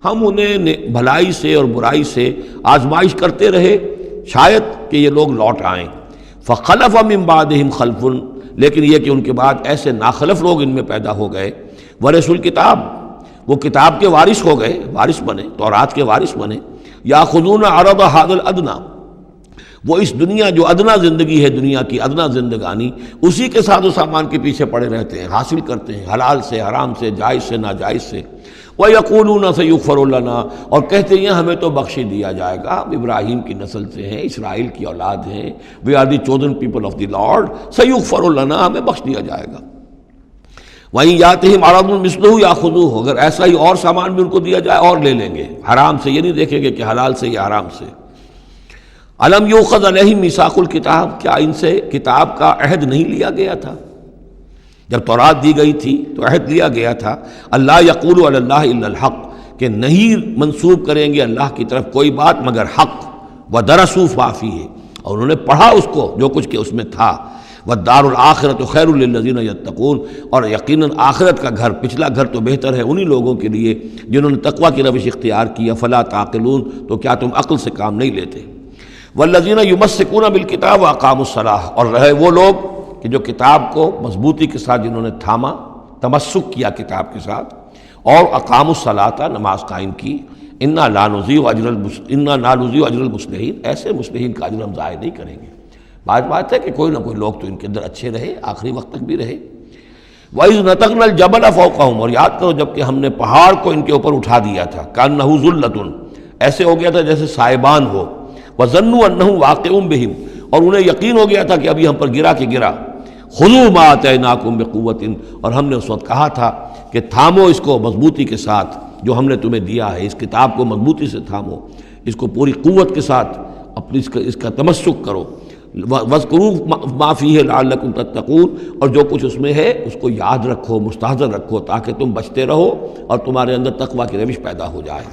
ہم انہیں بھلائی سے اور برائی سے آزمائش کرتے رہے شاید کہ یہ لوگ لوٹ آئیں۔ فخلف من بعدہم خلف، لیکن یہ کہ ان کے بعد ایسے ناخلف لوگ ان میں پیدا ہو گئے، ورثوا الکتاب، وہ کتاب کے وارث ہو گئے، وارث بنے، تورات کے وارث بنے، یاخذون عرض ھذا الادنی، وہ اس دنیا جو ادنا زندگی ہے، دنیا کی ادنا زندگانی، اسی کے ساتھ و سامان کے پیچھے پڑے رہتے ہیں، حاصل کرتے ہیں حلال سے حرام سے، جائز سے ناجائز سے۔ وَيَقُولُونَ سَيُغْفَرُ لَنَا، اور کہتے ہیں ہمیں تو بخش دیا جائے گا، ہم ابراہیم کی نسل سے ہیں، اسرائیل کی اولاد ہیں، we are the chosen people of the Lord، سَيُغْفَرُ لَنَا، ہمیں بخش دیا جائے گا۔ وہیں یاتہم عرض مثلہ یاخذوہ، اگر ایسا ہی اور سامان بھی ان کو دیا جائے اور لے لیں گے، حرام سے یہ نہیں دیکھیں گے کہ حلال سے یا حرام سے۔ الم یؤخذ علیہم میثاق الکتاب، کیا ان سے کتاب کا عہد نہیں لیا گیا تھا؟ جب تورات دی گئی تھی تو عہد لیا گیا تھا، اللہ یقول علی اللہ الا الحق، کہ نہیں منسوب کریں گے اللہ کی طرف کوئی بات مگر حق، ودرسوا ما فیہ، اور انہوں نے پڑھا اس کو جو کچھ کہ اس میں تھا، والدار الآخرۃ خیر للذین یتقون، اور یقیناً آخرت کا گھر، پچھلا گھر تو بہتر ہے انہی لوگوں کے لیے جنہوں نے تقوی کی روش اختیار کی، فلا تعقلون، تو کیا تم عقل سے کام نہیں لیتے؟ والذین یمسکون بالکتاب واقاموا الصلاۃ، اور رہے وہ لوگ کہ جو کتاب کو مضبوطی کے ساتھ جنہوں نے تھاما، تمسک کیا کتاب کے ساتھ، اور اقاموا الصلاۃ، نماز قائم کی، انا لا نضیع اجر المصلحین، ایسے مصلحین کا اجر ہم ضائع نہیں کریں گے۔ بات ہے کہ کوئی نہ کوئی لوگ تو ان کے اندر اچھے رہے، آخری وقت تک بھی رہے۔ وَإِذْ نَتَقْنَا الْجَبَلَ فَوْقَهُمْ، اور یاد کرو جب کہ ہم نے پہاڑ کو ان کے اوپر اٹھا دیا تھا، كَأَنَّهُ ذُلَّةٌ، ایسے ہو گیا تھا جیسے سائبان ہو، وَظَنُّوا أَنَّهُ واقع بِهِمْ، اور انہیں یقین ہو گیا تھا کہ ابھی ہم پر گرا کہ گرا، خُذُوا مَا آتَيْنَاكُمْ بِقُوَّةٍ، اور ہم نے اس وقت کہا تھا کہ تھامو اس کو مضبوطی کے ساتھ جو ہم نے تمہیں دیا ہے، اس کتاب کو مضبوطی سے تھامو، اس کو پوری قوت کے ساتھ اپنی اس کا تمسک کرو، وَاذْكُرُوا مَا فِيهِ لَعَلَّكُمْ تَتَّقُونَ، اور جو کچھ اس میں ہے اس کو یاد رکھو، مستحضر رکھو، تاکہ تم بچتے رہو اور تمہارے اندر تقویٰ کی روش پیدا ہو جائے۔